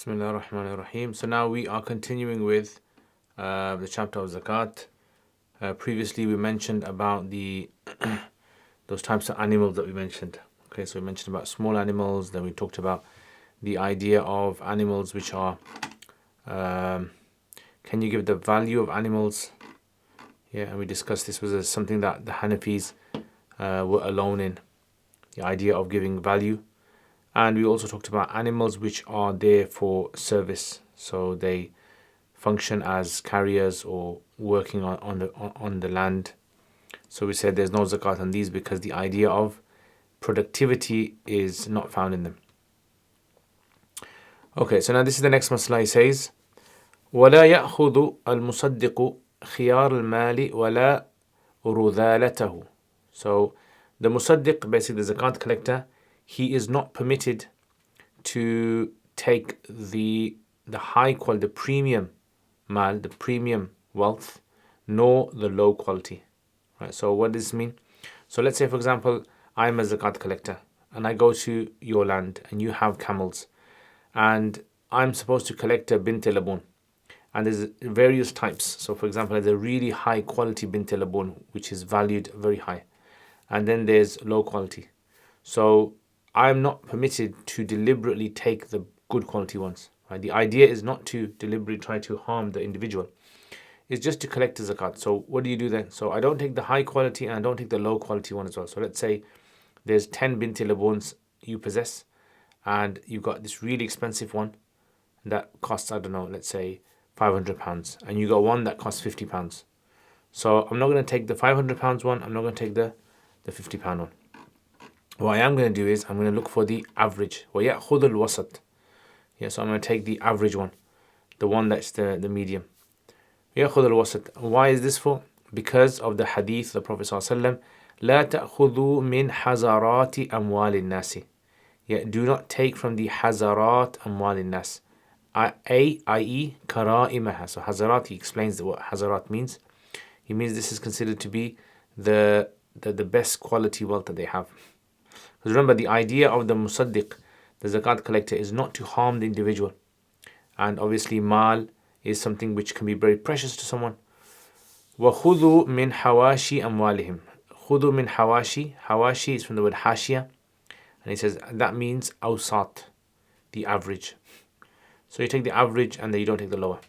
Bismillah ar-Rahman ar-Rahim. So now we are continuing with the chapter of Zakat. Previously we mentioned about the those types of animals that we mentioned. Okay, so we mentioned about small animals, then we talked about the idea of animals which are, can you give the value of animals? Yeah, and we discussed this was something that the Hanafis were alone in, the idea of giving value. And we also talked about animals which are there for service, so they function as carriers or working on the land. So we said there's no zakat on these because the idea of productivity is not found in them. Okay, so now this is the next masla. He says, ولا يأخذ المصدق خيار المال ولا رذالته. So the musaddiq, basically the zakat collector, he is not permitted to take the high quality, the premium mal, the premium wealth, nor the low quality. Right. So what does this mean? So let's say, for example, I'm a zakat collector and I go to your land and you have camels, and I'm supposed to collect a bint labun, and there's various types. So for example, there's a really high quality bint labun which is valued very high, and then there's low quality. So I'm not permitted to deliberately take the good quality ones. Right? The idea is not to deliberately try to harm the individual. It's just to collect the zakat. So what do you do then? So I don't take the high quality and I don't take the low quality one as well. So let's say there's 10 binti labuns you possess, and you've got this really expensive one that costs, I don't know, let's say £500, and you got one that costs £50. So I'm not going to take the £500 one. I'm not going to take the £50 one. What I am going to do is I'm going to look for the average. وَيَأْخُذُ الْوَسَطِ. Yeah, so I'm going to take the average one, the one that's the medium. يَأْخُذُ الْوَسَطِ. Why is this for? Because of the hadith of the Prophet ﷺ, لَا تَأْخُذُوا مِنْ حَزَرَاتِ أَمْوَالِ النَّاسِ. Yeah, do not take from the hazarat amwal nas, i.e. karaimaha. So hazarat, he explains what hazarat means. He means this is considered to be the best quality wealth that they have. Because remember, the idea of the musaddiq, the zakat collector, is not to harm the individual. And obviously mal is something which can be very precious to someone. وَخُذُوا مِنْ حَوَاشِي أَمْوَالِهِمْ. خُذُوا مِنْ حَوَاشِي. Hawashi is from the word hashia. And he says that means awsat, the average. So you take the average and then you don't take the lower.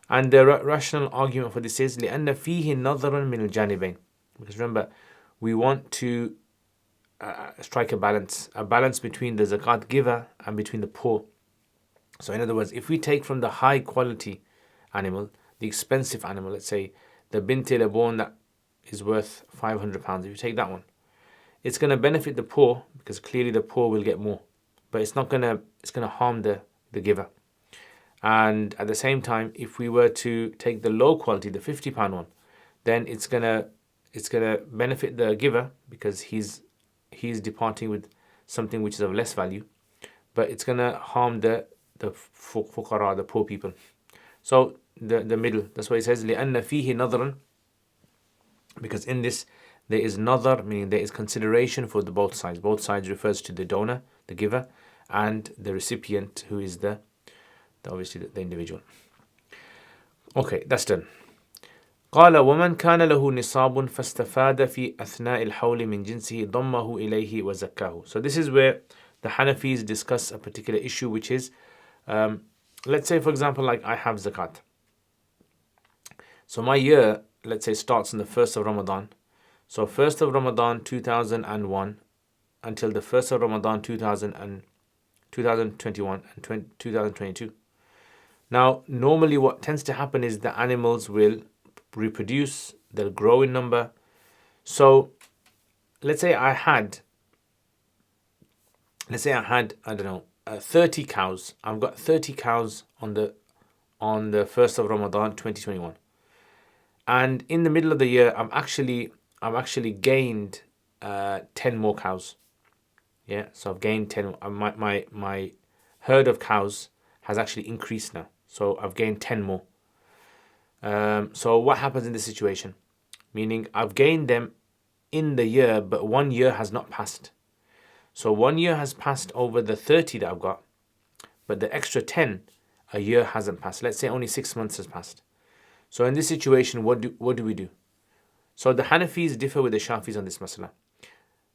And the rational argument for this is لأن فيه نظرا من الجانبين. Because remember, we want to strike a balance between the zakat giver and between the poor. So in other words, if we take from the high quality animal, the expensive animal, let's say the binti labun that is worth £500, if you take that one, it's going to benefit the poor because clearly the poor will get more, but it's going to harm the giver. And at the same time, if we were to take the low quality, the £50 one, then it's going to benefit the giver because he's departing with something which is of less value, but it's going to harm the fuqara, the poor people. So the middle, that's why it says لأن فيه نظرا, because in this there is nadar, meaning there is consideration for the both sides. Both sides refers to the donor, the giver, and the recipient, who is obviously the individual. Okay, that's done. قال ومن كان له نصاب فاستفاد في أثناء الحول من جنسه ضمه إليه وزكاه. So this is where the Hanafis discuss a particular issue, which is, let's say for example, like I have zakat. So my year, let's say, starts on the 1st of Ramadan. So 1st of Ramadan 2001 until the 1st of Ramadan 2021 and 2022. Now, normally what tends to happen is the animals will reproduce, they'll grow in number. So let's say I had, I don't know, 30 cows. I've got 30 cows on the 1st of Ramadan 2021. And in the middle of the year, I've actually gained 10 more cows. Yeah, so I've gained 10. My herd of cows has actually increased now. So I've gained 10 more. So what happens in this situation? Meaning I've gained them in the year, but 1 year has not passed. So 1 year has passed over the 30 that I've got, but the extra 10, a year hasn't passed. Let's say only 6 months has passed. So in this situation, what do we do? So the Hanafis differ with the Shafis on this masala.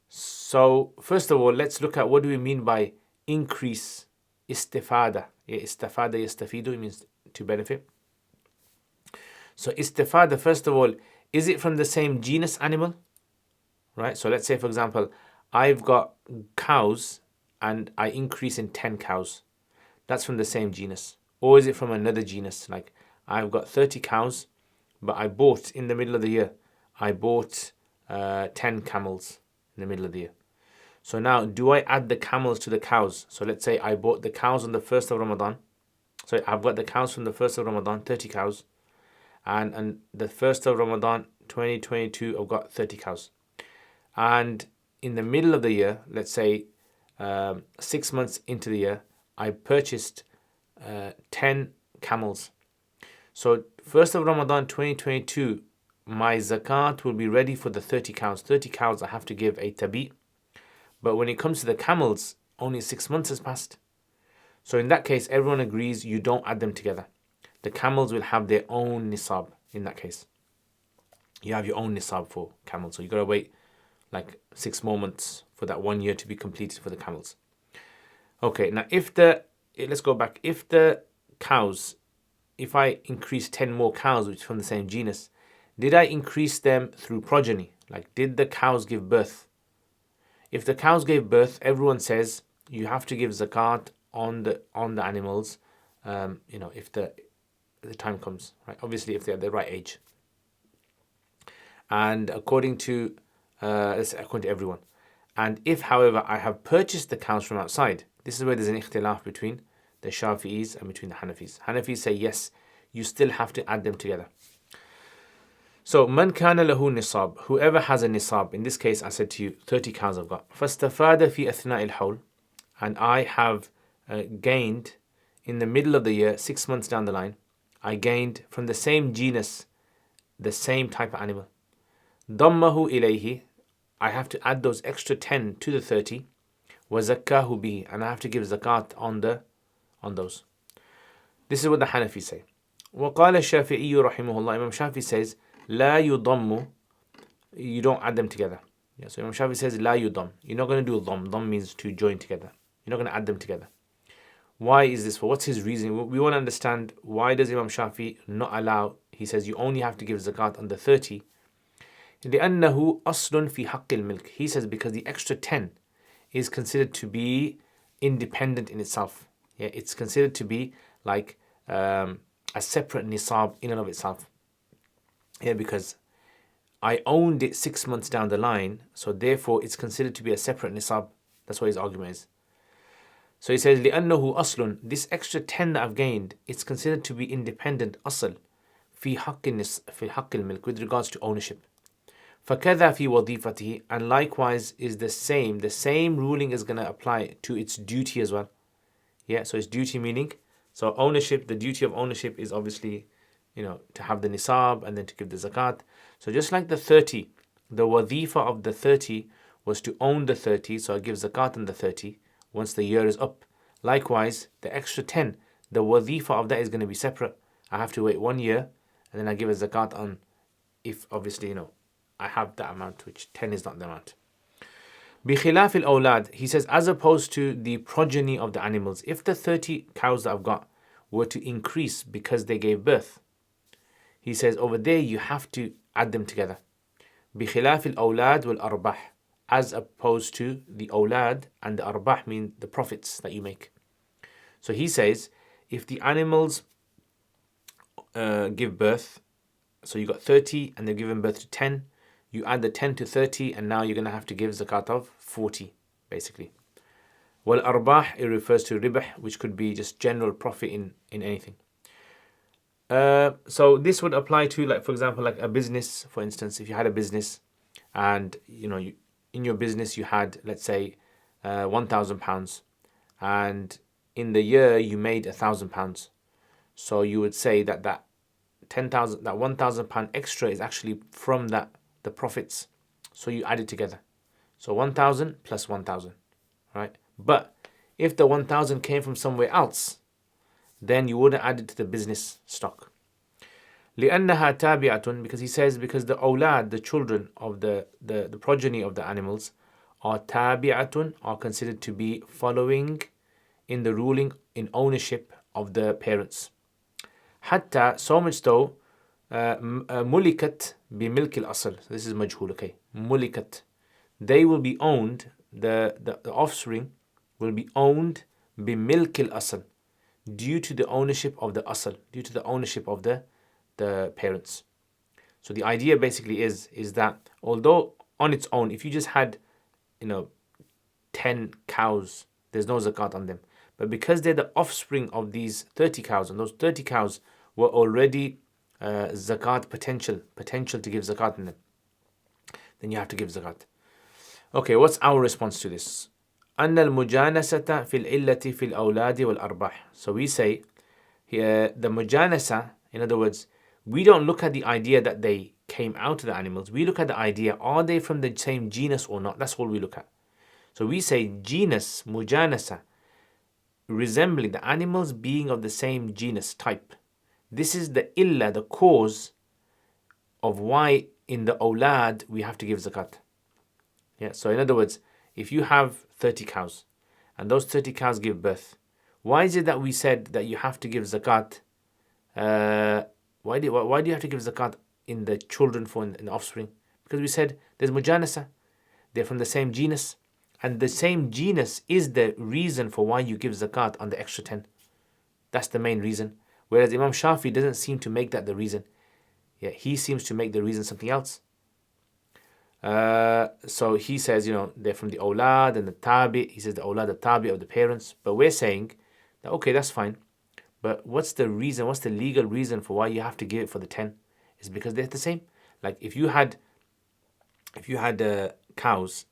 So first of all, let's look at what do we mean by increase istifada. Istifada yastafidu, it means to benefit. So istifada, first of all, is it from the same genus animal? Right? So let's say, for example, I've got cows and I increase in 10 cows. That's from the same genus. Or is it from another genus? Like I've got 30 cows, but I bought in the middle of the year, I bought 10 camels in the middle of the year. So now, do I add the camels to the cows? So let's say I bought the cows on the 1st of Ramadan. So I've got the cows from the 1st of Ramadan, 30 cows. And the 1st of Ramadan, 2022, I've got 30 cows. And in the middle of the year, let's say 6 months into the year, I purchased 10 camels. So 1st of Ramadan 2022, my zakat will be ready for the 30 cows. 30 cows I have to give a tabi. But when it comes to the camels, only 6 months has passed. So in that case, everyone agrees you don't add them together. The camels will have their own nisab in that case. You have your own nisab for camels. So you got to wait like 6 more months for that 1 year to be completed for the camels. Okay, now let's go back. If the cows, if I increase 10 more cows, which is from the same genus, did I increase them through progeny? Like, did the cows give birth? If the cows gave birth, everyone says you have to give zakat on the animals, if the time comes, right? Obviously, if they're the right age. And according to everyone. And if, however, I have purchased the cows from outside, this is where there's an ikhtilaf between the Shafi'is and between the Hanafis. Hanafis say, yes, you still have to add them together. So, man kana lahu nisab, whoever has a nisab, in this case, I said to you, 30 cows I've got. فَاسْتَفَادَ فِي أَثْنَاءِ الْحَوْلِ, and I have gained in the middle of the year, 6 months down the line, I gained from the same genus, the same type of animal. ضَمَّهُ إِلَيْهِ, I have to add those extra 10 to the 30. وَزَكَّاهُ بِهِ, and I have to give zakat on those. This is what the Hanafis say. وَقَالَ الشَّافِعِيُّ رَحِمَهُ اللَّهِ, Imam Shafi says, لَا يُضَمُّ, you don't add them together. Yeah, so Imam Shafi says, لَا يُضَمُّ, you're not going to do dham. Dham means to join together. You're not going to add them together. Why is this for? What's his reason? We want to understand why does Imam Shafi not allow, he says you only have to give zakat on the 30. لِأَنَّهُ أَصْلٌ فِي حَقِّ الْمِلْكِ, he says because the extra 10 is considered to be independent in itself. Yeah, it's considered to be like a separate nisab in and of itself. Yeah, because I owned it 6 months down the line, so therefore it's considered to be a separate nisab. That's what his argument is. So he says, لِأَنَّهُ أَصْلٌ, this extra 10 that I've gained, it's considered to be independent, asl, في حق الملك, with regards to ownership. فَكَذَا فِي وَظِيفَتِهِ, and likewise is the same ruling is going to apply to its duty as well. Yeah, so its duty meaning, so ownership, the duty of ownership is obviously, to have the nisab and then to give the zakat. So just like the 30, the wadhifa of the 30 was to own the 30, so I give zakat on the 30 once the year is up. Likewise, the extra 10, the wadhifa of that is going to be separate. I have to wait 1 year and then I give a zakat on, if obviously, I have that amount, which 10 is not the amount. بِخِلَافِ الْأَوْلَادِ, he says, as opposed to the progeny of the animals, if the 30 cows that I've got were to increase because they gave birth, he says over there you have to add them together. بِخِلَافِ الْأَوْلَادِ وَالْأَرْبَحِ, as opposed to the awlad and the arbah mean the profits that you make. So he says, if the animals give birth, so you got 30 and they've given birth to 10, you add the 10 to 30 and now you're going to have to give zakat of 40, basically. Well, arbah, it refers to ribh, which could be just general profit in anything. So this would apply to, like, for example, like a business, for instance. If you had a business and, in your business you had, let's say, £1,000, and in the year you made £1,000. So you would say that 10,000, that £1,000 extra is actually from the profits. So you add it together. So 1,000 plus 1,000, right? But If the 1,000 came from somewhere else, then you wouldn't add it to the business stock. لأنها تابعة, because he says, because the awlad, the children of the progeny of the animals, are tabi'atun, are considered to be following in the ruling, in ownership of the parents. حتى, so much so, ملكت بملك الأصل. This is majhul, okay. ملكت. They will be owned, the offspring will be owned بملك الأصل, due to the ownership of the asl, due to the ownership of the parents. So the idea basically is that although on its own, if you just had, 10 cows, there's no zakat on them. But because they're the offspring of these 30 cows, and those 30 cows were already zakat potential to give zakat in them, then you have to give zakat. Okay, what's our response to this? أن المجانسة في العلة في الأولاد والأرباح. So we say here the mujanasa, in other words, we don't look at the idea that they came out of the animals. We look at the idea, are they from the same genus or not? That's all we look at. So we say genus, mujanasa, resembling the animals being of the same genus type. This is the illa, the cause of why in the awlad we have to give zakat. Yeah. So in other words, if you have 30 cows and those 30 cows give birth, why is it that we said that you have to give zakat? Why do you have to give zakat in the children in the offspring? Because we said there's mujanasa, they're from the same genus, and the same genus is the reason for why you give zakat on the extra 10. That's the main reason. Whereas Imam Shafi doesn't seem to make that the reason. Yeah, he seems to make the reason something else. So he says, they're from the awlad and the tabi. He says the awlad, the tabi of the parents. But we're saying that, okay, that's fine. But what's the reason? What's the legal reason for why you have to give it for the 10? It's because they're the same. Like if you had cows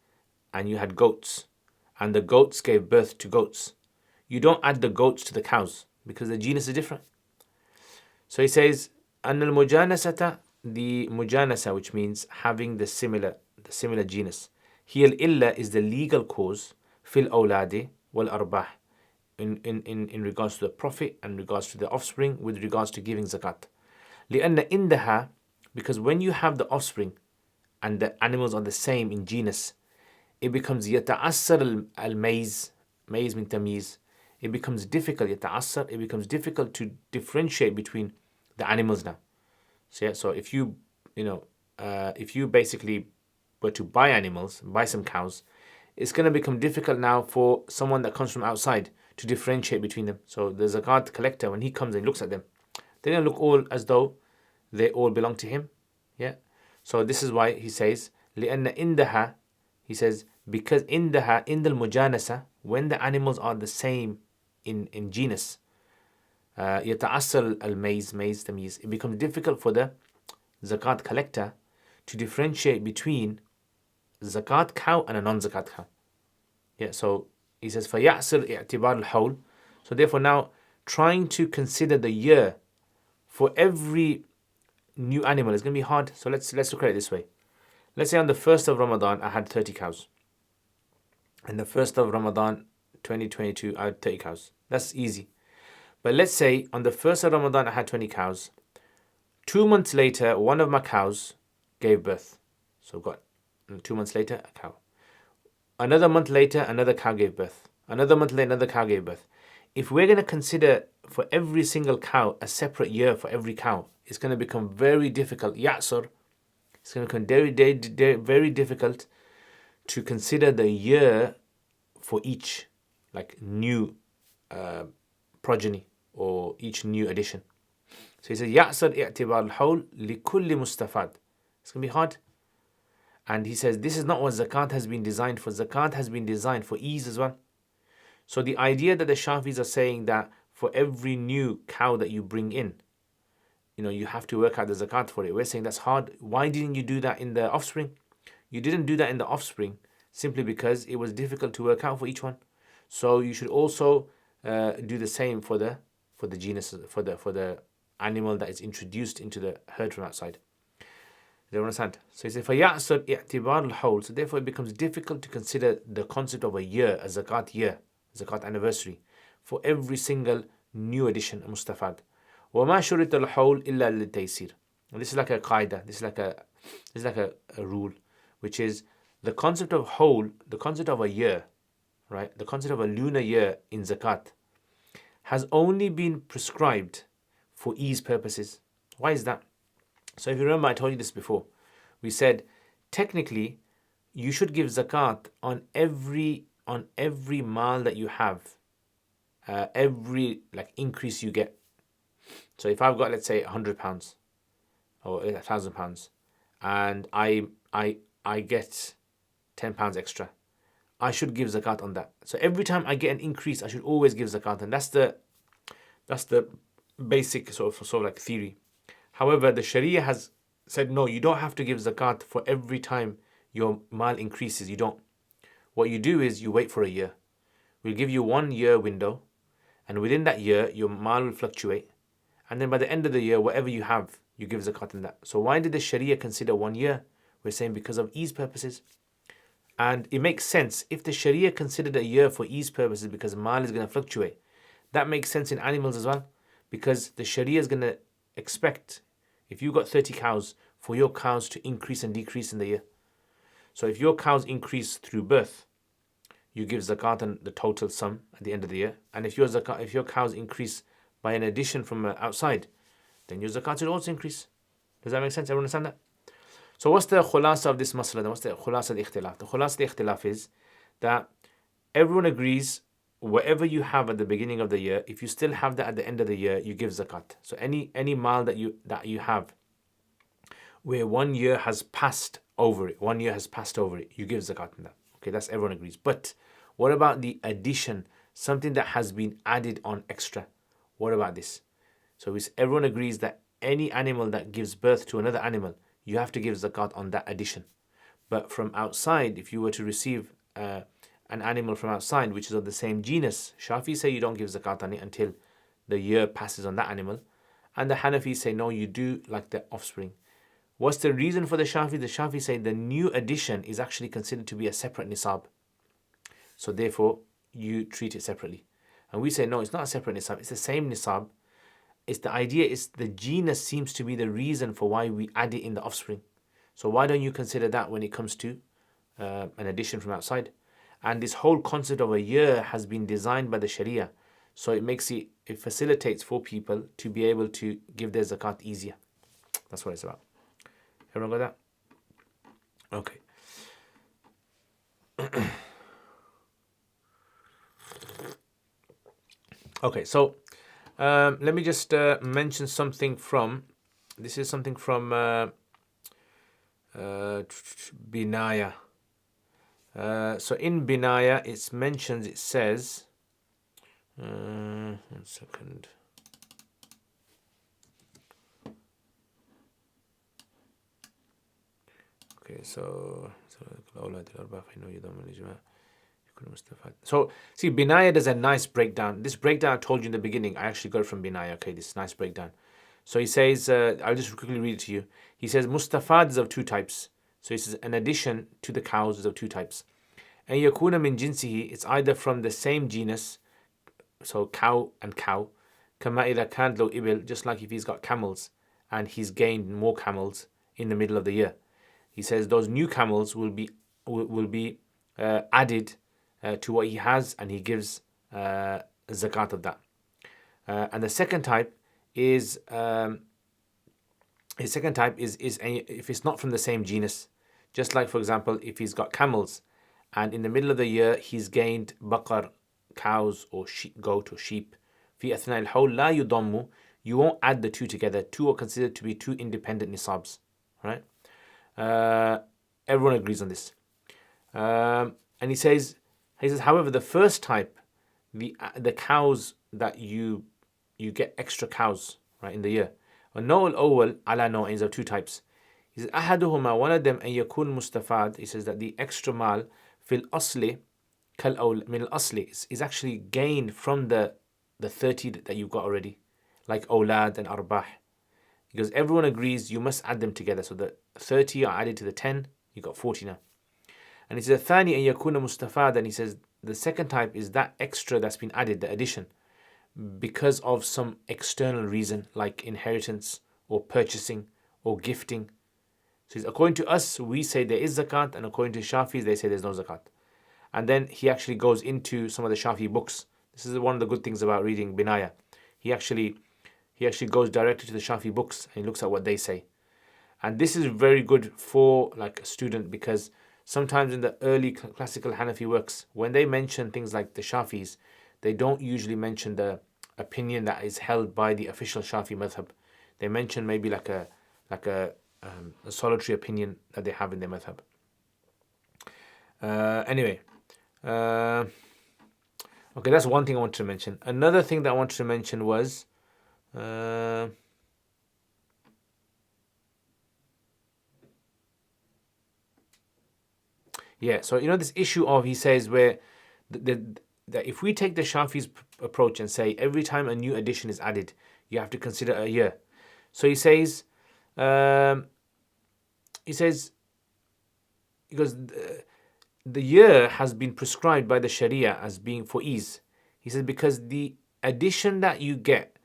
and you had goats, and the goats gave birth to goats, you don't add the goats to the cows because the genus is different. So he says, أن المجانسة, the mujanasa, which means having the similar genus. Here الإلا is the legal cause في الأولاد والأرباح, in regards to the profit and regards to the offspring, with regards to giving zakat. لأن إندها, because when you have the offspring and the animals are the same in genus, it becomes يتعسر الميز, ميز من تمييز. It becomes difficult, يتعسر, it becomes difficult to differentiate between the animals now. So if you basically were to buy some cows, it's going to become difficult now for someone that comes from outside to differentiate between them. So the zakat collector, when he comes and looks at them, they don't look all as though they all belong to him. Yeah. So this is why he says, لأن إندها, he says, because إندها, إند المجانسة, when the animals are the same in genus, يتعسر الميز, ميز تمييز, it becomes difficult for the zakat collector to differentiate between zakat cow and a non-zakat cow. Yeah, so he says فيعسر اعتبار الحول. So therefore now trying to consider the year for every new animal is going to be hard. So let's look at it this way. Let's say on the 1st of Ramadan I had 30 cows. And the 1st of Ramadan 2022 I had 30 cows. That's easy. But let's say on the 1st of Ramadan I had 20 cows. 2 months later, one of my cows gave birth. So I've got 2 months later, a cow. Another month later, another cow gave birth. Another month later, another cow gave birth. If we're going to consider for every single cow a separate year for every cow, it's going to become very difficult. Ya'sur. It's going to become very, very difficult to consider the year for each new progeny or each new addition. So he says, يَعْسَرْ اعتبار الحول لكل مستفاد. It's going to be hard. And he says, this is not what zakat has been designed for. Zakat has been designed for ease as well. So the idea that the Shafis are saying that for every new cow that you bring in, you have to work out the zakat for it. We're saying that's hard. Why didn't you do that in the offspring? You didn't do that in the offspring simply because it was difficult to work out for each one. So you should also do the same for the genus, for the animal that is introduced into the herd from outside. Do you understand? So he says, فَيَعْسَرْ اِعْتِبَارُ الْحَوْلِ. So therefore it becomes difficult to consider the concept of a year, a zakat year. zakat anniversary, for every single new addition, mustafad. وَمَا شُرِطَ الْحَوْلِ إِلَّا لِلْتَيْسِيرِ. This is like a qaida, this is like a rule, which is the concept of whole, the concept of a year, right? The concept of a lunar year in zakat has only been prescribed for ease purposes. Why is that? So if you remember, I told you this before. We said technically you should give zakat on every mal that you have, every like increase you get. So if I've got, let's say, £100 or £1,000, and I get £10 extra, I should give zakat on that. So every time I get an increase, I should always give zakat, and that's the basic sort of like theory. However, the Sharia has said no, you don't have to give zakat for every time your mal increases. You don't. What you do is you wait for a year. We'll give you 1 year window, and within that year your mal will fluctuate, and then by the end of the year, whatever you have, you give zakat in that. So why did the Sharia consider 1 year? We're saying because of ease purposes. And it makes sense if the Sharia considered a year for ease purposes because mal is going to fluctuate. That makes sense in animals as well, because the Sharia is going to expect, if you've got 30 cows, for your cows to increase and decrease in the year. So if your cows increase through birth, you give zakat on the total sum at the end of the year. And if your cows increase by an addition from outside, then your zakat will also increase. Does that make sense? Everyone understand that? So what's the khulasa of this masala? What's the khulasa of the ikhtilaf? The khulasa of the ikhtilaf is that everyone agrees whatever you have at the beginning of the year, if you still have that at the end of the year, you give zakat. So any mal that you have where 1 year has passed over it, you give zakat in that. Okay, that's everyone agrees. But what about the addition, something that has been added on extra? What about this? So everyone agrees that any animal that gives birth to another animal, you have to give zakat on that addition. But from outside, if you were to receive an animal from outside which is of the same genus, Shafi say you don't give zakat on it until the year passes on that animal, and the Hanafi say no, you do, like the offspring. What's the reason for the Shafi? The Shafi say the new addition is actually considered to be a separate nisab, so therefore you treat it separately. And we say no, it's not a separate nisab, it's the same nisab. It's the idea is the genus seems to be the reason for why we add it in the offspring. So why don't you consider that when it comes to an addition from outside? And this whole concept of a year has been designed by the Sharia, so it facilitates for people to be able to give their zakat easier. That's what it's about. Everyone got that? Okay. Okay, so let me just mention something from. This is something from Binaya. So in Binaya, it says. 1 second. Okay, so see, Binaya does a nice breakdown. This breakdown I told you in the beginning, I actually got it from Binaya. Okay, this nice breakdown. So he says, I'll just quickly read it to you. He says, Mustafad is of 2 types. So he says, an addition to the cows is of 2 types. And yakuna min jinsihi, it's either from the same genus, so cow and cow. Kama idha kanat lo ibil, just like if he's got camels and he's gained more camels in the middle of the year. He says those new camels will be added to what he has, and he gives zakat of that. And the second type is if it's not from the same genus, just like for example if he's got camels and in the middle of the year he's gained baqar, cows or goat or sheep. Fi athna al-hawl la yudammu, you won't add the 2 together. 2 are considered to be 2 independent nisabs, right? Everyone agrees on this. And he says, however, the first type, the cows that you get extra cows, right, in the year. النوع الأول على نوعين, of 2 types. He says أحدهما, one of them أن يكون مستفاد. He says that the extra mal في الأصل من الأصل is actually gained from the 30 that you've got already, like أولاد and أرباح. Because everyone agrees you must add them together. So the 30 are added to the 10, you got 40 now. And he says الثاني أن يكون مستفاد, and he says the second type is that extra that's been added, the addition, because of some external reason like inheritance or purchasing or gifting. So according to us, we say there is zakat, and according to Shafis, they say there's no zakat. And then he actually goes into some of the Shafi books. This is one of the good things about reading Binaya. He actually goes directly to the Shafi books and he looks at what they say. And this is very good for like a student, because sometimes in the early classical Hanafi works, when they mention things like the Shafis, they don't usually mention the opinion that is held by the official Shafi madhab. They mention maybe like a solitary opinion that they have in their madhab. Anyway, okay, that's one thing I wanted to mention. Another thing that I wanted to mention was so this issue of, he says, where that if we take the Shafi's approach and say every time a new addition is added, you have to consider a year. So he says, because the year has been prescribed by the Sharia as being for ease. He says because the addition that you get,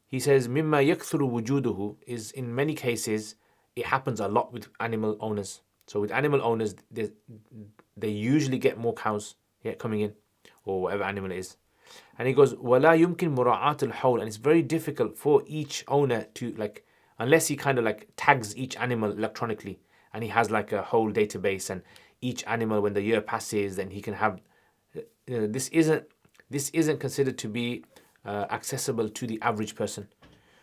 he says, mimma yakthuru wujuduhu, is in many cases it happens a lot with animal owners. So with animal owners, they usually get more cows coming in, or whatever animal it is. And he goes, wala yumkin mura'at al-hawl, and it's very difficult for each owner to, like, unless he kind of like tags each animal electronically, and he has like a whole database, and each animal, when the year passes, then he can have. This isn't considered to be accessible to the average person.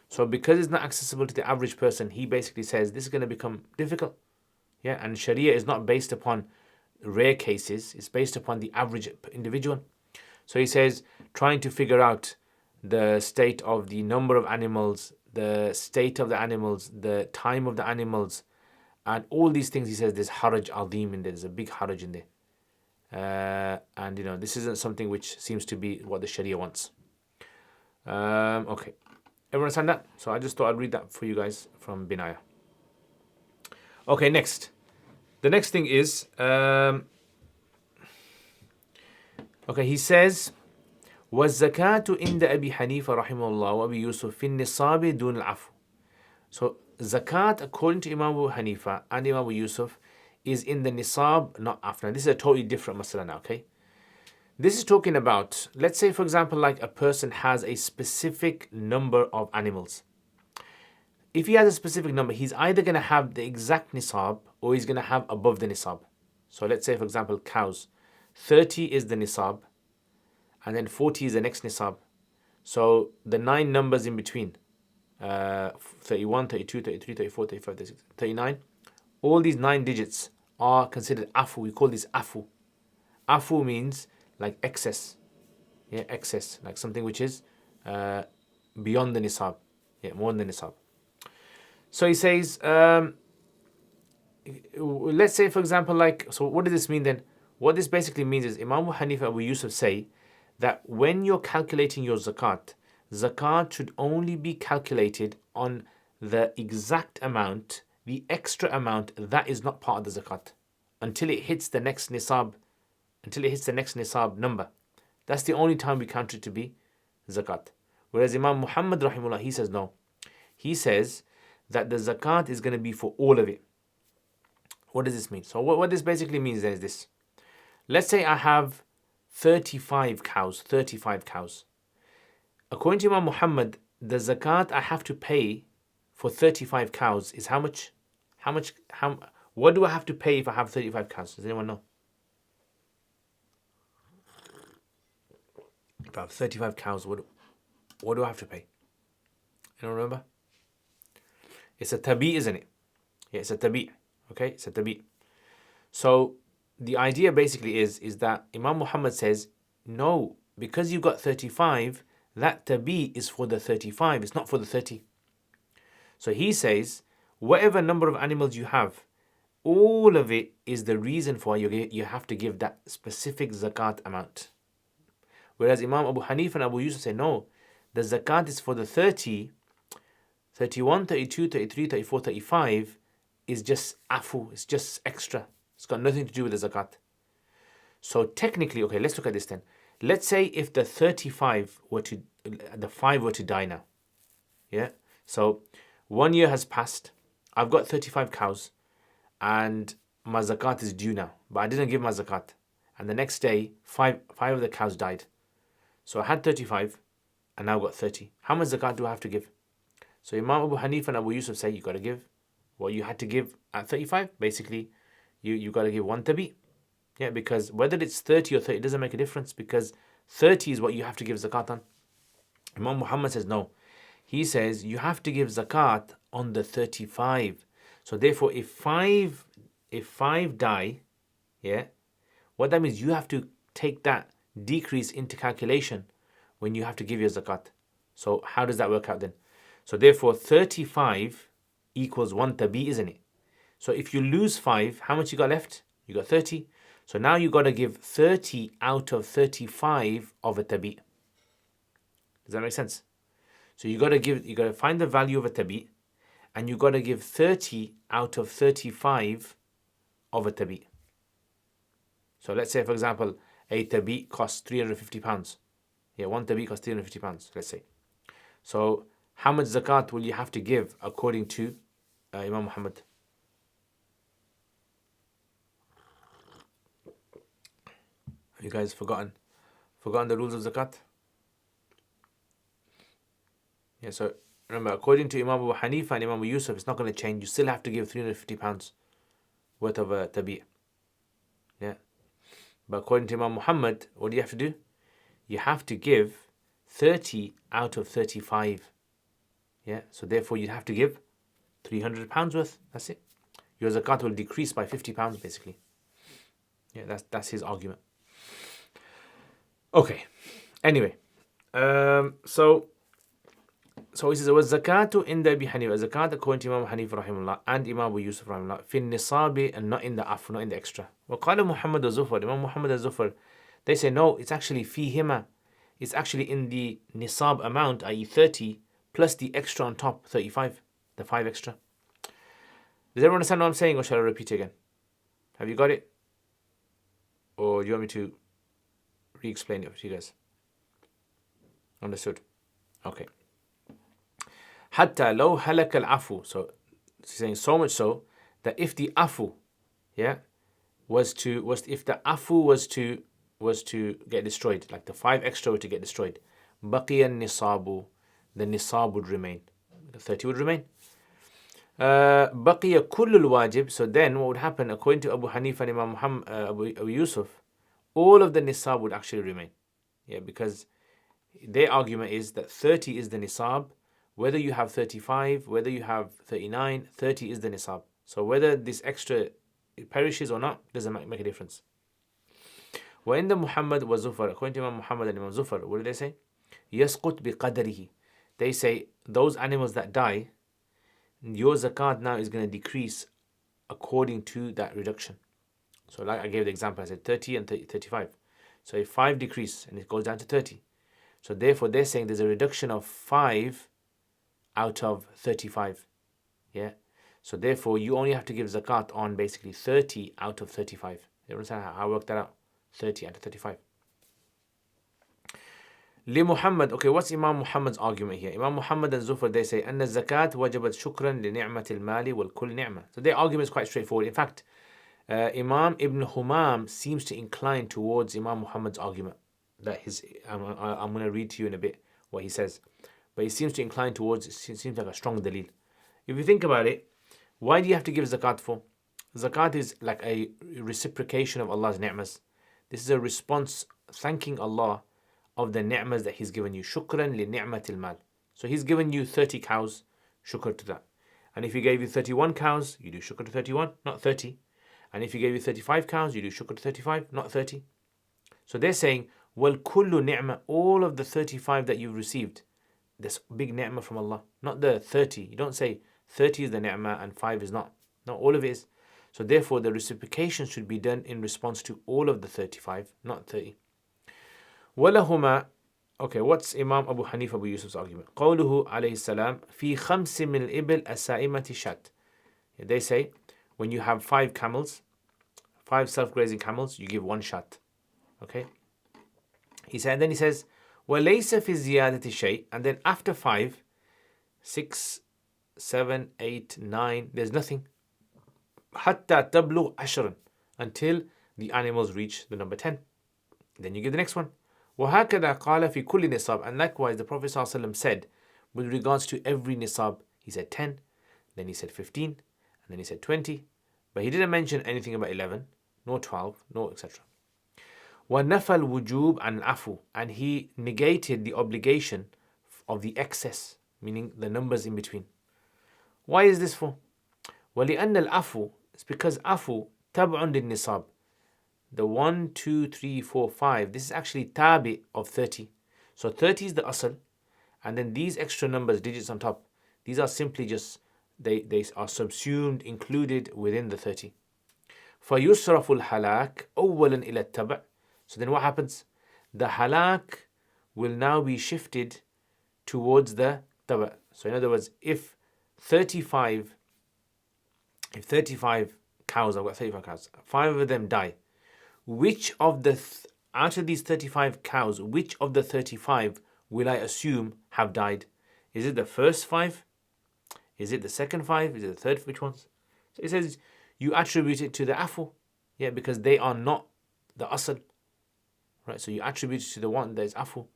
So because it's not accessible to the average person, he basically says this is going to become difficult. Yeah, and Sharia is not based upon rare cases, it's based upon the average individual. So he says, trying to figure out the state of the number of animals, the state of the animals, the time of the animals, and all these things, he says there's haraj adim in there, there's a big haraj in there. And this isn't something which seems to be what the Sharia wants. Okay, everyone understand that? So I just thought I'd read that for you guys from Binaya. Okay, next. The next thing is, he says, وَالزَّكَاةُ عِنْدَ أَبِي حَنِيفَ رَحِمَهُ اللَّهُ وَأَبِي يُوسُفٍ فِي النِّصَابِ دُونَ الْعَفْوِ. So zakat, according to Imam Abu Hanifa and Imam Abu Yusuf, is in the nisab, not after. This is a totally different masala now, okay? This is talking about, let's say for example, like a person has a specific number of animals. If he has a specific number, he's either going to have the exact nisab or he's going to have above the nisab. So let's say for example, cows. 30 is the nisab, and then 40 is the next nisab. So the 9 numbers in between, 31, 32, 33, 34, 35, 36, 39, all these 9 digits are considered afu. We call this afu. Afu means like excess. Yeah, excess, like something which is beyond the nisab. Yeah, more than the nisab. So he says, let's say for example, like, so what does this mean then? What this basically means is Imam Abu Hanifa and Abu Yusuf say that when you're calculating your zakat, zakat should only be calculated on the exact amount, the extra amount that is not part of the zakat, until it hits the next nisab, number. That's the only time we count it to be zakat. Whereas Imam Muhammad rahimahullah, he says no. He says that the zakat is going to be for all of it. What does this mean? So what this basically means then is this. Let's say I have 35 cows. According to Imam Muhammad, the zakat I have to pay for 35 cows is how much? What do I have to pay if I have 35 cows? Does anyone know? If I have 35 cows, what do I have to pay? Anyone remember? It's a tabi, isn't it? Yeah, it's a tabi. Okay, it's a tabi. So the idea basically is that Imam Muhammad says, no, because you've got 35, that tabi is for the 35, it's not for the 30. So he says, whatever number of animals you have, all of it is the reason for you have to give that specific zakat amount. Whereas Imam Abu Hanifa and Abu Yusuf say, no, the zakat is for the 30, 31, 32, 33, 34, 35 is just afu, it's just extra. It's got nothing to do with the zakat. So technically, okay, let's look at this then. Let's say if the 5 were to die now. Yeah. So 1 year has passed. I've got 35 cows and my zakat is due now, but I didn't give my zakat. And the next day, five of the cows died. So I had 35 and now I've got 30. How much zakat do I have to give? So Imam Abu Hanifa and Abu Yusuf say you got to give what you had to give at 35. Basically, you got to give 1 tabi. Yeah, because whether it's 30 or 30, it doesn't make a difference because 30 is what you have to give zakat on. Imam Muhammad says no. He says you have to give zakat on the 35. So therefore, if five die, yeah, what that means, you have to take that decrease into calculation when you have to give your zakat. So how does that work out then? So therefore, 35 equals 1 tabi, isn't it? So if you lose 5, how much you got left? You got 30. So now you got to give 30 out of 35 of a tabi. Does that make sense? So you got to find the value of a tabi, and you got to give 30 out of 35 of a tabi. So let's say, for example, a tabi costs £350. Yeah, 1 tabi costs £350, let's say. So how much zakat will you have to give according to Imam Muhammad? Have you guys forgotten the rules of zakat? Yeah, so remember, according to Imam Abu Hanifa and Imam Abu Yusuf, it's not going to change. You still have to give £350 worth of a tabi. Yeah. But according to Imam Muhammad, what do you have to do? You have to give 30 out of 35. Yeah. So therefore, you'd have to give £300 worth. That's it. Your zakat will decrease by £50 basically. Yeah, that's his argument. Okay. Anyway, so he says, was zakatu inda Abi Hanifa. Zakat according to Imam Hanifa rahimahullah and Imam Abu Yusuf rahimahullah fi nisabi, and not in the afu, not in the extra. وقال Muhammad al-Zufar, Imam Muhammad al-Zufar, they say no, it's actually fihima. It's actually in the nisab amount, i.e. 30, plus the extra on top, 35, the 5 extra. Does everyone understand what I'm saying, or shall I repeat again? Have you got it? Or do you want me to re-explain it to you guys? Understood? Okay. Hatta law halak al-afu. So he's saying so much so that if the afu, yeah, was if the afu was to get destroyed, like the 5 extra were to get destroyed, baqiya nisabu, the nisab would remain, the 30 would remain. Baqiya kullul wajib. So then what would happen, according to Abu Hanifa and Imam Muhammad, Abu Yusuf, all of the nisab would actually remain. Yeah, because their argument is that 30 is the nisab. Whether you have 35, whether you have 39, 30 is the nisab. So whether this extra perishes or not doesn't make a difference. وَإِنَّ Muhammad wa Zufar, according to Imam Muhammad and Imam Zufar, what do they say? يَسْقُطْ بِقَدَرِهِ. They say those animals that die, your zakat now is going to decrease according to that reduction. So like I gave the example, I said 30 and 35. So if 5 decrease and it goes down to 30. So therefore they're saying there's a reduction of 5 out of 35. Yeah. So therefore you only have to give zakat on basically 30 out of 35. You understand how I worked that out? 30 out of 35. Muhammad. Okay, what's Imam Muhammad's argument here? Imam Muhammad and Zufar, they say أن الزكاة وجبت شكرا لنعمة المال والكل نعمة. So their argument is quite straightforward. In fact, Imam Ibn Humam seems to incline towards Imam Muhammad's argument. I'm going to read to you in a bit what he says. But he seems to incline towards, it seems like a strong dalil. If you think about it, why do you have to give zakat for? Zakat is like a reciprocation of Allah's ni'mas. This is a response thanking Allah of the ni'mas that He's given you. Shukran li ni'matil mal. So He's given you 30 cows, shukr to that. And if He gave you 31 cows, you do shukr to 31, not 30. And if He gave you 35 cows, you do shukr to 35, not 30. So they're saying, well, kullu ni'ma, all of the 35 that you've received, this big ni'mah from Allah, not the 30. You don't say 30 is the ni'mah and 5 is not. No, all of it is. So therefore, the reciprocation should be done in response to all of the 35, not 30. وَلَهُمَا. Okay, what's Imam Abu Hanifa Abu Yusuf's argument? قَوْلُهُ عَلَيْهِ السَّلَامِ فِي خَمْسٍ مِنَ الْإِبِلِ السَّائِمَةِ شَاتٍ. They say, when you have 5 camels, 5 self-grazing camels, you give 1 shat. Okay. Then he says, وَلَيْسَ فِي الزِّيَادَةِ شَيْءٍ, and then after 5, 6, 7, 8, 9, there's nothing. حَتَّى تَبْلُغْ عَشْرًا, until the animals reach the number 10. Then you give the next one. وَهَكَذَا قَالَ فِي كُلِّ نِصَابٍ, and likewise the Prophet ﷺ said with regards to every nisab, he said 10, then he said 15, and then he said 20, but he didn't mention anything about 11, nor 12, nor etc. وَنَفَى الْوُجُوبَ عَنْ الْعَفُوِ, and he negated the obligation of the excess, meaning the numbers in between. Why is this for? وَلِأَنَّ الْعَفُوِ, it's because afu تَبْعٌ لِلنِّصَابِ, the 1, 2, 3, 4, 5, this is actually tabi of 30. So 30 is the asl, and then these extra numbers, digits on top, these are simply just, they are subsumed, included within the 30. فَيُصْرَفُ الْحَلَاكِ أَوَّلًا إِلَى التَّبْعِ, so then what happens? The halak will now be shifted towards the taba. So in other words, if 35 cows, I've got 35 cows, 5 of them die, which of the out of these 35 cows, which of the 35 will I assume have died? Is it the first 5? Is it the second 5? Is it the third? Which ones? So it says you attribute it to the afu, yeah, because they are not the asl, right? So you attribute it to the one that is afu.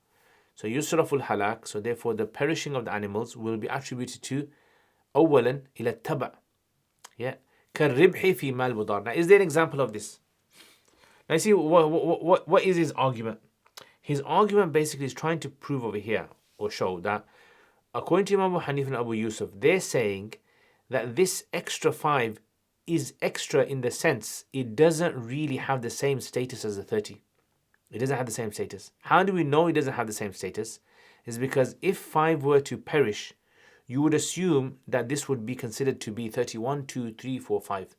So yusraful halak, so therefore the perishing of the animals will be attributed to awalan ila taba, yeah. كالربح في مال مضار. Now, is there an example of this? Now, see, what is his argument? His argument basically is trying to prove over here, or show that, according to Imam Abu Hanif and Abu Yusuf, they're saying that this extra 5 is extra in the sense it doesn't really have the same status as the 30. It doesn't have the same status. How do we know it doesn't have the same status? Is because if 5 were to perish, you would assume that this would be considered to be 31, 2, 3, 4, 5.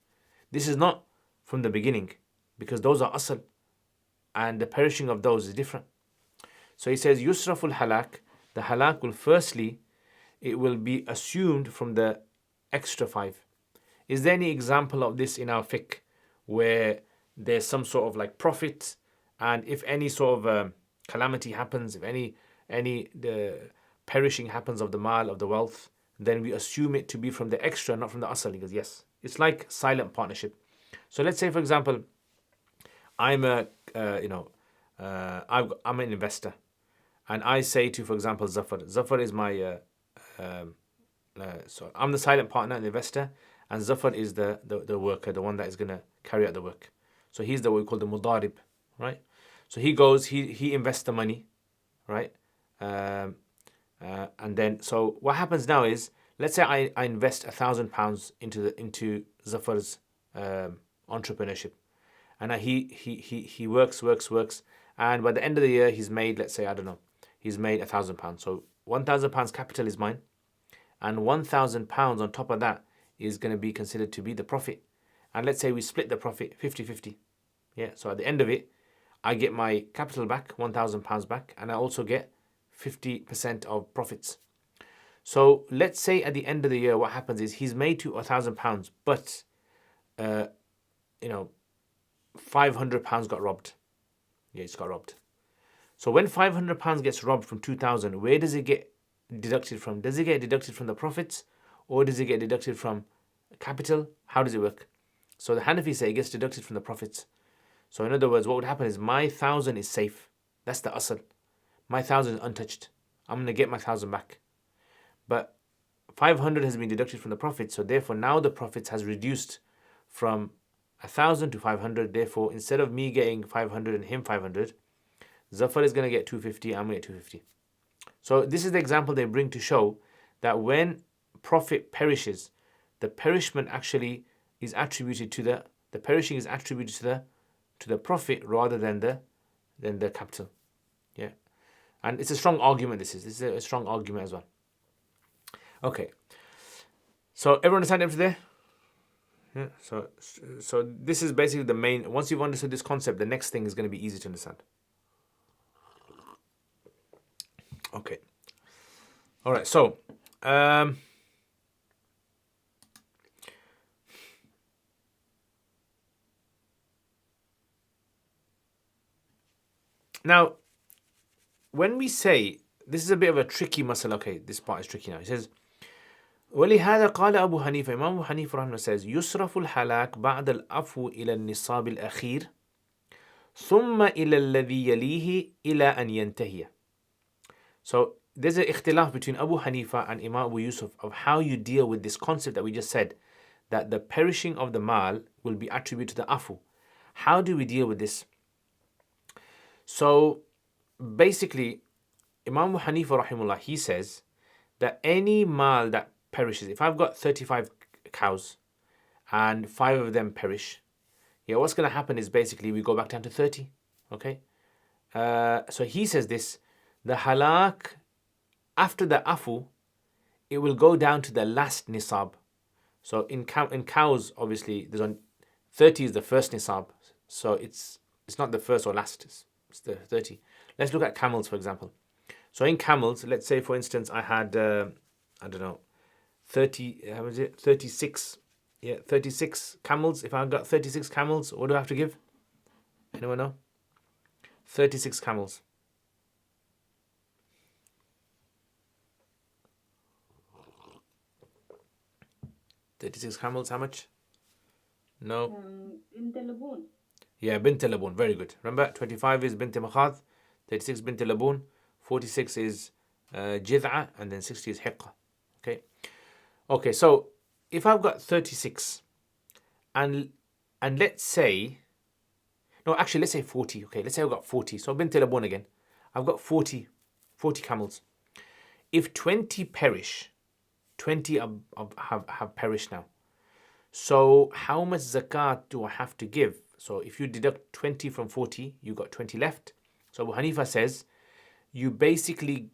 This is not from the beginning, because those are asl, and the perishing of those is different. So he says, yusraful halak, the halak will firstly, it will be assumed from the extra 5. Is there any example of this in our fiqh, where there's some sort of like profit, and if any sort of calamity happens, if any the perishing happens of the mal, of the wealth, then we assume it to be from the extra, not from the asl? He goes, yes. It's like silent partnership. So let's say, for example, I'm I'm an investor, and I say to, for example, Zafar is my, so I'm the silent partner and investor, and Zafar is the worker, the one that is going to carry out the work. So he's the what we call the mudarib, right? So he goes, he invests the money, right? And then, so what happens now is, let's say I invest £1,000 into Zafar's entrepreneurship, and he works, and by the end of the year he's made, let's say, I don't know, he's made £1,000. So £1,000 capital is mine, and £1,000 on top of that is going to be considered to be the profit. And let's say we split the profit 50-50. Yeah. So at the end of it, I get my capital back, £1,000 back, and I also get 50% of profits. So let's say at the end of the year, what happens is he's made to £1,000, but £500 got robbed. Yeah, it's got robbed. So when £500 gets robbed from 2,000, where does it get deducted from? Does it get deducted from the profits, or does it get deducted from capital? How does it work? So the Hanafi say it gets deducted from the profits. So in other words, what would happen is my 1,000 is safe. That's the asl. My 1,000 is untouched. I'm going to get my 1,000 back. But 500 has been deducted from the profits, so therefore now the profits has reduced from 1,000 to 500. Therefore, instead of me getting 500 and him 500, Zafar is going to get 250, I'm going to get 250. So this is the example they bring to show that when profit perishes, the perishment actually is attributed to the perishing is attributed to the profit rather than the capital. Yeah. And it's a strong argument, this is a strong argument as well. Okay. So everyone understand up to there? Yeah. So this is basically the main, once you've understood this concept, the next thing is going to be easy to understand. Okay. All right. So, Now, when we say, this is a bit of a tricky masala. Okay, this part is tricky now. He says, ولهذا قال أبو حنيفة, Imam Abu Hanifa rahimahullah says, يصرف الحلاك بعد العفو إلى النصاب الأخير ثم إلى الذي يليه إلى أن ينتهي. So there's an ikhtilaf between Abu Hanifa and Imam Abu Yusuf of how you deal with this concept that we just said, that the perishing of the mal will be attributed to the afu. How do we deal with this? So basically, Imam Abu Hanifa rahimullah, he says that any mal that perishes, if I've got 35 cows and 5 of them perish, yeah, what's going to happen is basically we go back down to 30. Okay, so he says this, the halak after the afu, it will go down to the last nisab. So in cows, obviously, there's on 30 is the first nisab, so it's not the first or last, it's the 30. Let's look at camels, for example. So in camels, let's say for instance I had I don't know, 30, how was it, 36, yeah, 36 camels. If I've got 36 camels, what do I have to give? Anyone know? 36 camels. How much? No. Bint al-Labun. Yeah, Bint al-Labun. Very good. Remember, 25 is Bint al-Makhad, 36 Bint al-Labun, 46 is Jid'a, and then 60 is Hiqqa. Okay. Okay, so if I've got 36, and let's say, no, actually, let's say 40. Okay, let's say I've got 40. So Bint al-Labun again. I've got 40 camels. If 20 perish, 20 have perished now. So how much zakat do I have to give? So if you deduct 20 from 40, you got 20 left. So Abu Hanifa says, you basically,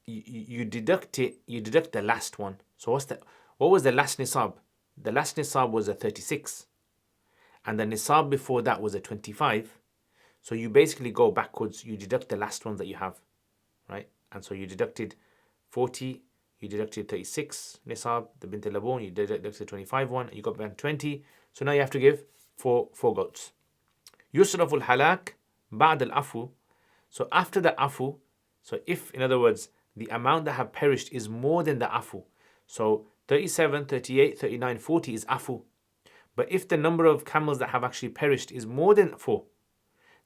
you deduct the last one. So what was the last nisab? The last nisab was a 36. And the nisab before that was a 25. So you basically go backwards, you deduct the last ones that you have, right? And so you deducted 40, you deducted 36 nisab, the bint al-Labun, you deducted the 25 one, you got back 20. So now you have to give four goats. Yusraf al-halak ba'd al-afu. So after the afu, so if, in other words, the amount that have perished is more than the afu, so 37, 38, 39, 40 is afu. But if the number of camels that have actually perished is more than 4,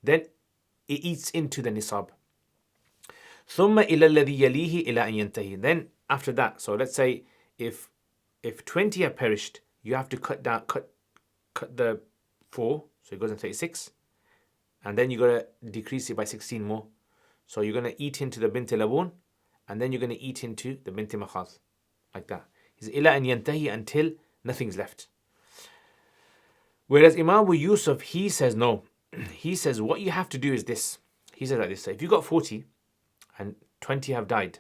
then it eats into the nisab. ثم إلى الذي يليه إلى أن ينتهي. Then after that, so let's say if 20 have perished, you have to cut the 4, so it goes to 36, and then you're going to decrease it by 16 more. So you're going to eat into the bint al-Labun, and then you're going to eat into the bint al-Makhad, like that. It's إلى أن ينتهي, until nothing's left. Whereas Imam Abu Yusuf, he says no. He says what you have to do is this. He says like this. So if you got 40 and 20 have died,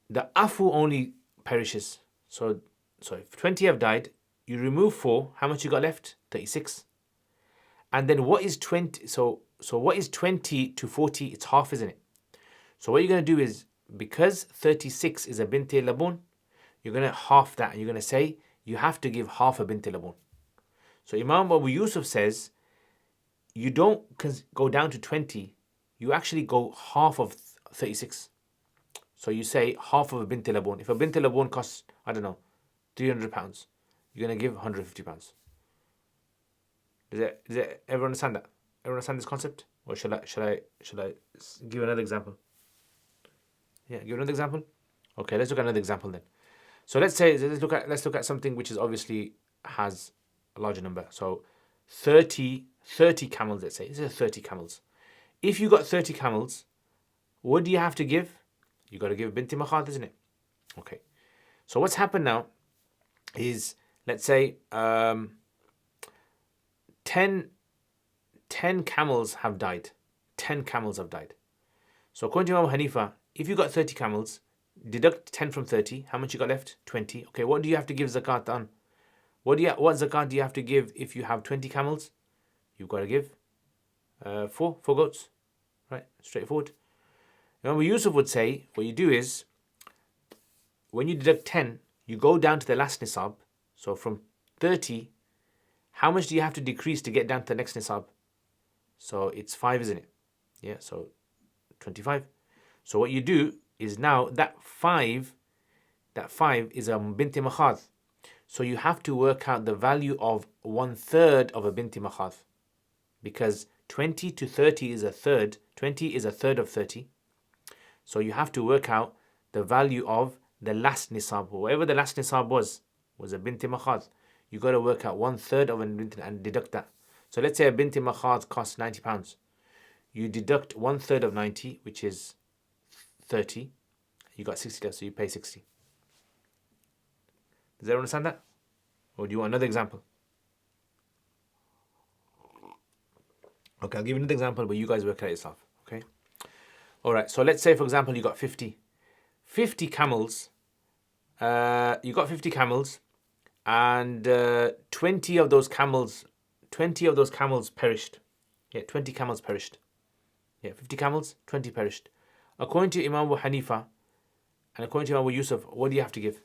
the afu only perishes. So if 20 have died, you remove 4, how much you got left? 36. And then what is 20? So what is 20 to 40? It's half, isn't it? So what you're going to do is, because 36 is a bint al-Labun, you're going to half that, and you're going to say you have to give half a bint al-Labun. So Imam Abu Yusuf says, you don't go down to 20, you actually go half of 36. So you say half of a bint al-Labun. If a bint al-Labun costs, I don't know, £300, you're going to give £150. Does everyone understand that? Everyone understand this concept? Or shall I give another example? Yeah, give another example? Okay, let's look at another example then. So let's look at something which is obviously has a larger number. So 30 camels, let's say. This is 30 camels. If you got 30 camels, what do you have to give? You got to give binti makhad, isn't it? Okay. So what's happened now is, let's say 10 camels have died. 10 camels have died. So according to Imam Hanifa, if you got 30 camels, deduct 10 from 30, how much you got left? 20. Okay, what do you have to give zakat on? What zakat do you have to give if you have 20 camels? You've got to give 4 goats. Right? Straightforward. Imam Yusuf would say, what you do is, when you deduct 10, you go down to the last nisab. So from 30, how much do you have to decrease to get down to the next nisab? So it's 5, isn't it? Yeah, so 25. So what you do is now that 5 is a binti makhad. So you have to work out the value of 1/3 of a binti makhad, because 20 to 30 is a third. 20 is a third of 30. So you have to work out the value of the last nisab. Whatever the last nisab was a binti makhad. You got to work out 1/3 of a binti and deduct that. So let's say a binti makhad costs £90. You deduct 1/3 of 90, which is 30. You got 60 left, so you pay 60. Does everyone understand that? Or do you want another example? Okay, I'll give you another example, but you guys work it out yourself. Okay. All right. So let's say, for example, you got 50 camels. You got 50 camels, and 20 of those camels perished. Yeah, 20 camels perished. Yeah, 50 camels, 20 perished. According to Imam Abu Hanifa and according to Imam Abu Yusuf, what do you have to give?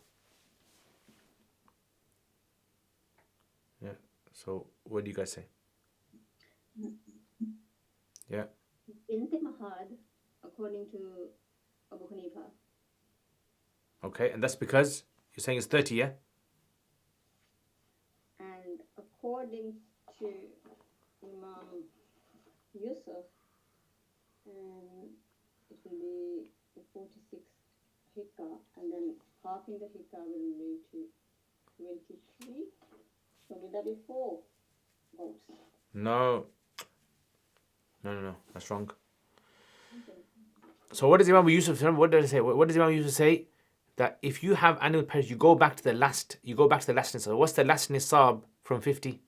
Yeah. So what do you guys say? Yeah. Binti Mahad, according to Abu Hanifa. Okay, and that's because you're saying it's 30, yeah? And according to Imam Yusuf, it will be 46 hikah, and then half in the hikah will be to 23. So will that be 4 goats? No, that's wrong. Okay. So what does Imam Yusuf say? What does it say? What does Imam Yusuf say? That if you have animal pairs, you go back to the last nisab. What's the last nisab from 50?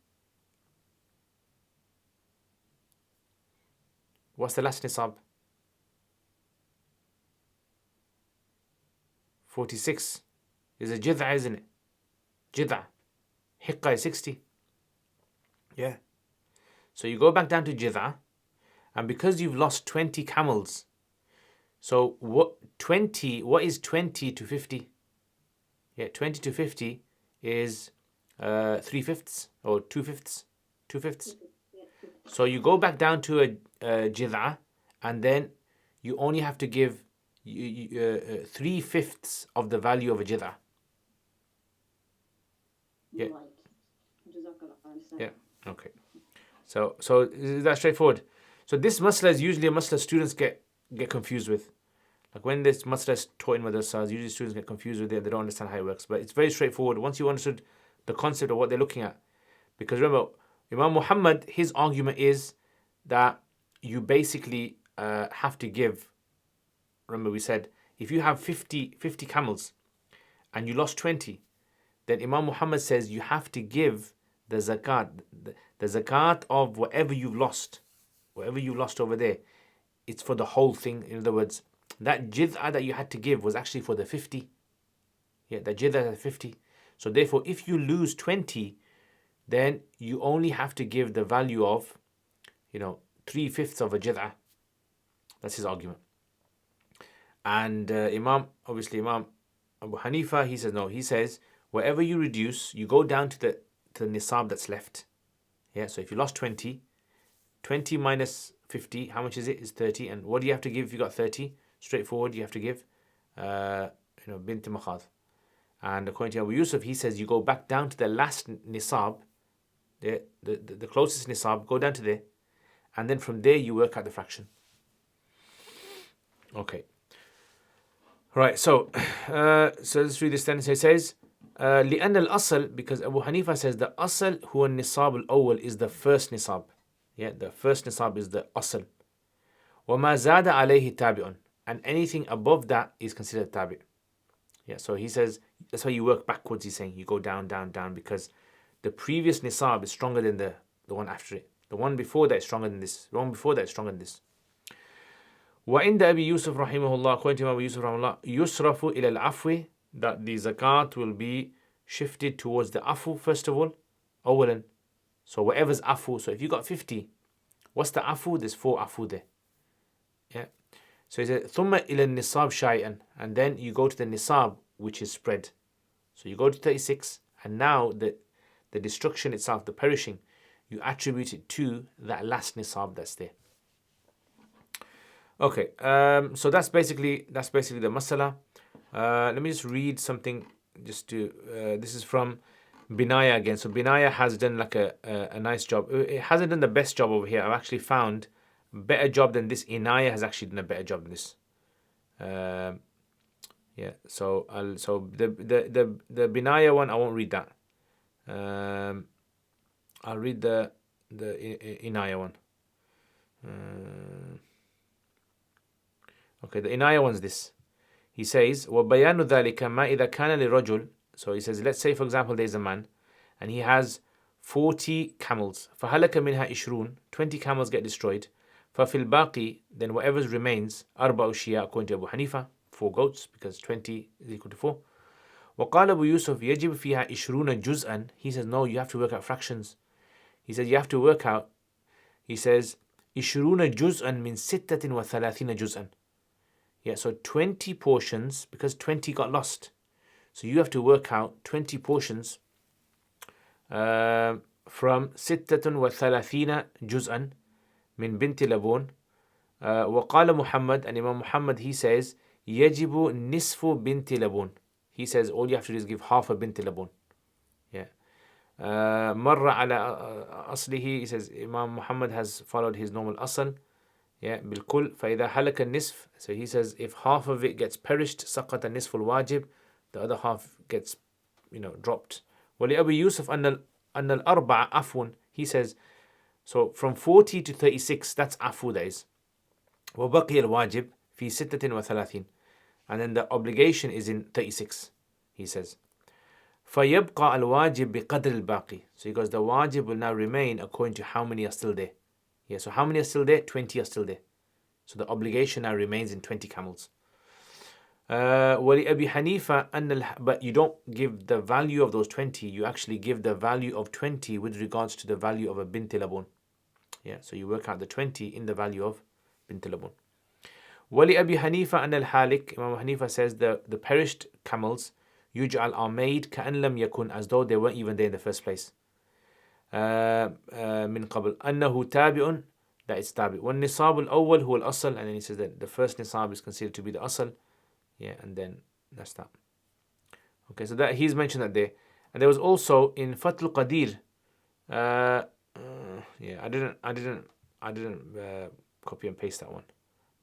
What's the last nisab? 46 is a jid'a, isn't it? Jid'a. Hiqqa is 60. Yeah. So you go back down to jid'a, and because you've lost 20 camels, so what is 20 to 50? Yeah, 20 to 50 is 3/5 or 2/5. 2/5. So you go back down to a jid'a, and then you only have to give 3/5 of the value of a jid'a. Yeah. Right. Yeah. Okay. So is that straightforward? So this masla is usually a masla students get confused with. Like when this masla is taught in madrasas, usually students get confused with it. They don't understand how it works. But it's very straightforward once you understood the concept of what they're looking at. Because remember, Imam Muhammad, his argument is that you basically have to give. Remember, we said if you have 50 camels and you lost 20, then Imam Muhammad says you have to give the zakat, the zakat of whatever you've lost over there. It's for the whole thing. In other words, that jid'ah that you had to give was actually for the 50. Yeah, the jid'ah is 50. So therefore, if you lose 20, then you only have to give the value of, 3/5 of a jid'ah. That's his argument. And Imam Abu Hanifa, he says no. He says whatever you reduce, you go down to the nisab that's left. Yeah. So if you lost 20 minus 50, how much is it? Is 30. And what do you have to give if you got 30? Straightforward. You have to give, bint makhad. And according to Abu Yusuf, he says you go back down to the last nisab, the closest nisab. Go down to there, and then from there you work out the fraction. Okay. Right, so let's read this then. So it says, لأن الأصل, because Abu Hanifa says the asl هو النصاب الأول is the first nisab. Yeah, the first nisab is the asl. وما زاد عليه تابع, and anything above that is considered tabi. Yeah, so he says that's why you work backwards. He's saying you go down, because the previous nisab is stronger than the one after it. The one before that is stronger than this. The one before that is stronger than this. وعند أبي يوسف رحمه الله, according to Abu Yusuf رحمه الله, يصرف إلى العفو, that the zakat will be shifted towards the afu first of all. أولا. So whatever's afu. So if you got 50, what's the afu? There's 4 afu there. Yeah. So he said ثم إلى النصاب شيئا, and then you go to the nisab which is spread. So you go to 36, and now the destruction itself, the perishing, you attribute it to that last nisab that's there. Okay, so that's basically the masala. Let me just read something. This is from Binaya again. So Binaya has done like a nice job. It hasn't done the best job over here. I've actually found a better job than this. Inaya has actually done a better job than this. Yeah. So the Binaya one I won't read that. I'll read the Inaya one. Okay, the Inaya one's this. He says, وَبَيَانُ ذَلِكَ مَا إِذَا كَانَ لِرَجُلٍ. So he says, let's say for example there's a man and he has 40 camels. فَهَلَكَ مِنْهَا إِشْرُونَ. 20 camels get destroyed. فَفِي الْبَاقِي. Then whatever remains, أَرْبَعُ شِيَاء according to Abu Hanifa, 4 goats, because 20 is equal to 4. وقال أبو يوسف يجب فيها 20 جزءا. He says, no, you have to work out fractions. He says, you have to work out. He says, 20 جزءا من 36 جزءا. Yeah, so 20 portions, because 20 got lost. So you have to work out 20 portions from 36 جزءا من بنت لبون. وقال محمد, and Imam Muhammad, he says, يجب نصف بنت لبون. He says, all you have to do is give half a بنت لبون. Yeah. مر على أصله. He says, Imam Muhammad has followed his normal asl. Yeah, بالكل فإذا حلق النصف. So he says if half of it gets perished, سقط النصف الواجب, the other half gets, dropped. ولأبي يوسف أن الأربعة عفو. He says, so from 40 to 36, that's عفو days. وبقي الواجب في 36. And then the obligation is in 36, he says. فيبقى الواجب بقدر الباقي. So he goes, the wajib will now remain according to how many are still there. Yeah, so how many are still there? 20 are still there. So the obligation now remains in 20 camels. وَلِأَبِي حَنِيفَةَ but you don't give the value of those 20. You actually give the value of 20 with regards to the value of a bint labun. Yeah, so you work out the 20 in the value of bint labun. وَلِأَبِي حَنِيفَةَ أَنَّ الْحَالِكِ. Imam Hanifa says the perished camels يُجْعَلْ are made كَأَنْ لَمْ يَكُنْ, as though they weren't even there in the first place. من قبل أنه تابع, that is تابع. والنصاب الأول هو الأصل, and then he says that the first nisab is considered to be the asl. Yeah, and then that's that. Okay, so that he's mentioned that there. And there was also in Fathul Qadir. Yeah, I didn't copy and paste that one.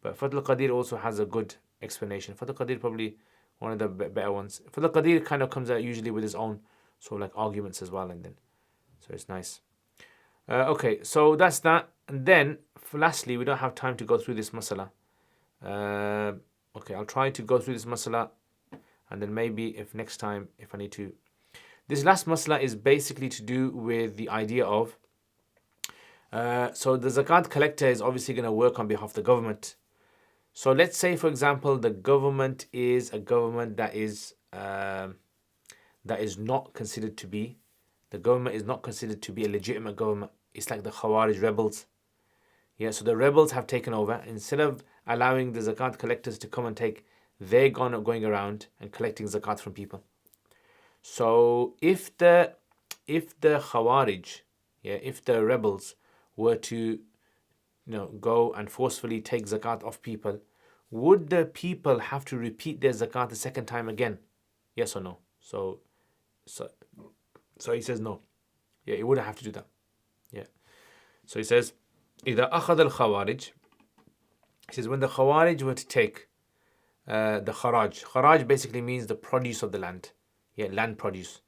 But Fathul Qadir also has a good explanation. Fathul Qadir probably one of the better ones. Fathul Qadir kind of comes out usually with his own sort of like arguments as well, and then so it's nice. Okay, so that's that. And then lastly, we don't have time to go through this masala. Okay, I'll try to go through this masala, and then maybe if next time, if I need to. This last masala is basically to do with the idea of, so the zakat collector is obviously going to work on behalf of the government. So let's say, for example, the government is a government that is not considered to be, the government is not considered to be a legitimate government. It's like the Khawarij rebels. Yeah, so the rebels have taken over. Instead of allowing the zakat collectors to come and take, they're going around and collecting zakat from people. So if the Khawarij, if the rebels were to go and forcefully take zakat off people, would the people have to repeat their zakat the second time again? Yes or no? So he says no. Yeah, he wouldn't have to do that. Yeah. So he says, إِذَا أَخَذَ الْخَوَارِجِ. He says, when the Khawarij were to take the kharaj. Kharaj basically means the produce of the land. Yeah, land produce.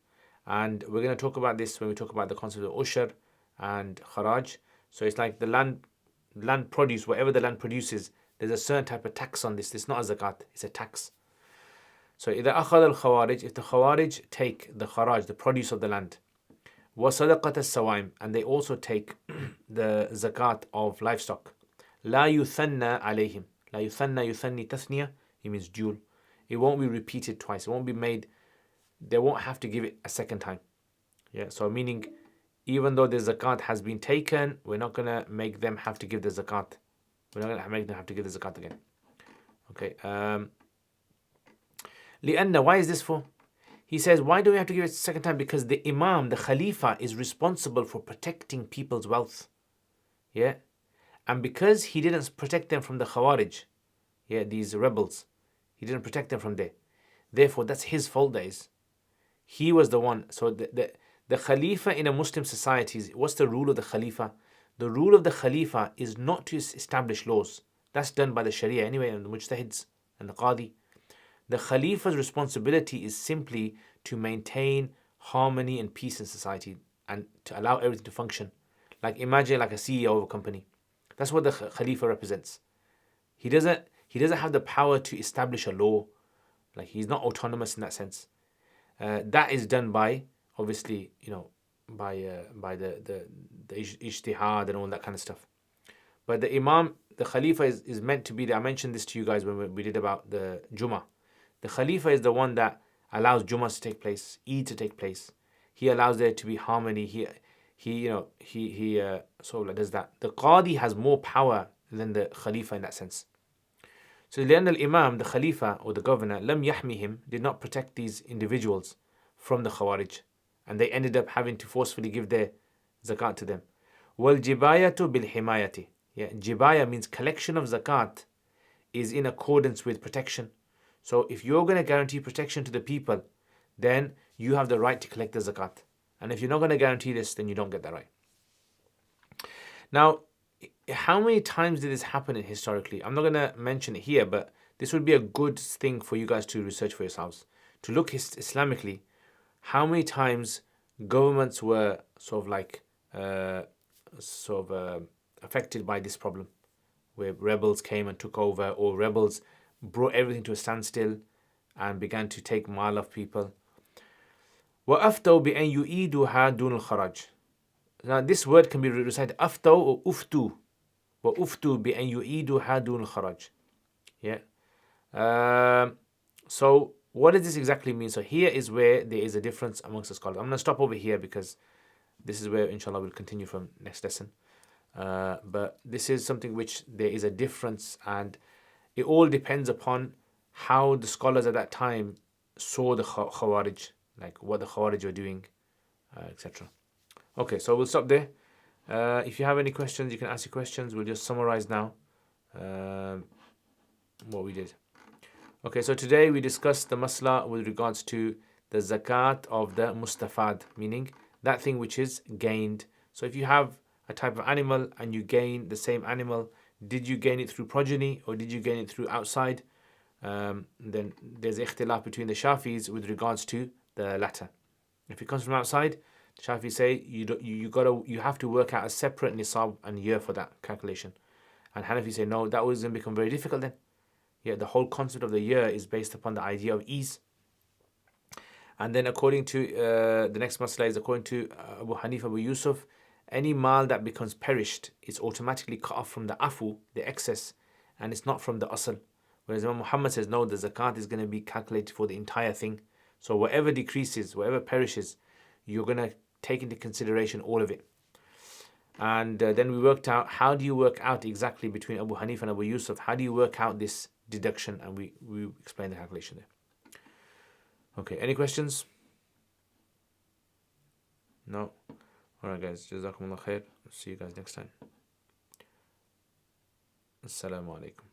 And we're going to talk about this when we talk about the concept of ushar and kharaj. So it's like the land produce, whatever the land produces, there's a certain type of tax on this. It's not a zakat, it's a tax. So إِذَا أَخَذَ الْخَوَارِجِ, if the Khawarij take the kharaj, the produce of the land, وَصَدَقَةَ السَّوَائِم, and they also take the zakat of livestock, لَا يُثَنَّى عَلَيْهِمْ. لَا يُثَنَّى يُثَنِّي تَثْنِيَةً, it means dual. It won't be repeated twice. It won't be made, they won't have to give it a second time. Yeah, so meaning, even though the zakat has been taken, we're not going to make them have to give the zakat. We're not going to make them have to give the zakat again. Okay. لِأَنَّ, why is this for? He says, why do we have to give it a second time? Because the Imam, the Khalifa, is responsible for protecting people's wealth. Yeah? And because he didn't protect them from the Khawarij, yeah, these rebels, he didn't protect them from there. Therefore, that's his fault, that is. He was the one. So the Khalifa in a Muslim society, what's the rule of the Khalifa? The rule of the Khalifa is not to establish laws. That's done by the Sharia anyway, and the Mujtahids and the Qadi. The Khalifa's responsibility is simply to maintain harmony and peace in society and to allow everything to function. Like imagine like a CEO of a company. That's what the Khalifa represents. He doesn't have the power to establish a law. Like he's not autonomous in that sense. That is done by obviously by the ijtihad and all that kind of stuff. But the Imam, the Khalifa is meant to be there. I mentioned this to you guys when we did about the Jummah. The Khalifa is the one that allows Jummah to take place, Eid to take place. He allows there to be harmony. He sort of does that. The Qadi has more power than the Khalifa in that sense. So لأن الإمام, the Khalifa or the governor, لم يحميهم, did not protect these individuals from the Khawarij, and they ended up having to forcefully give their zakat to them. وَالْجِبَايَةُ بِالْحِمَايَةِ. Yeah, jibaya means collection of zakat is in accordance with protection. So if you're going to guarantee protection to the people, then you have the right to collect the zakat. And if you're not going to guarantee this, then you don't get that right. Now, how many times did this happen historically? I'm not going to mention it here, but this would be a good thing for you guys to research for yourselves. To look Islamically, how many times governments were affected by this problem, where rebels came and took over, or rebels brought everything to a standstill and began to take mal of people. وَأَفْتَوْا بِأَنْ يُؤِيدُهَا دُونَ الْخَرَجِ. Now this word can be recited أفتوا or أفتوا. وَأُفْتُوا بِأَنْ يُؤِيدُهَا دُونَ الْخَرَجِ. Yeah. So what does this exactly mean? So here is where there is a difference amongst the scholars. I'm going to stop over here because this is where inshallah we'll continue from next lesson. But this is something which there is a difference, and it all depends upon how the scholars at that time saw the Khawarij, like what the Khawarij were doing, etc. Okay, so we'll stop there. If you have any questions, you can ask your questions. We'll just summarize now what we did. Okay, so today we discussed the masla with regards to the zakat of the mustafad, meaning that thing which is gained. So if you have a type of animal and you gain the same animal, did you gain it through progeny or did you gain it through outside? Then there's ikhtilaf between the Shafis with regards to the latter. If it comes from outside, the Shafis say you have to work out a separate nisab and year for that calculation. And Hanafi say no, that was going to become very difficult then. Yeah, the whole concept of the year is based upon the idea of ease. And then according to the next masala is according to Abu Hanifa, Abu Yusuf, any mal that becomes perished is automatically cut off from the afu, the excess, and it's not from the asl. Whereas Imam Muhammad says no, the zakat is going to be calculated for the entire thing. So whatever decreases, whatever perishes, you're going to take into consideration all of it. And then we worked out, how do you work out exactly between Abu Hanifa and Abu Yusuf, how do you work out this deduction? And we explained the calculation there. Okay, any questions? No? Alright guys, Jazakumullah khair. See you guys next time. Assalamu alaikum.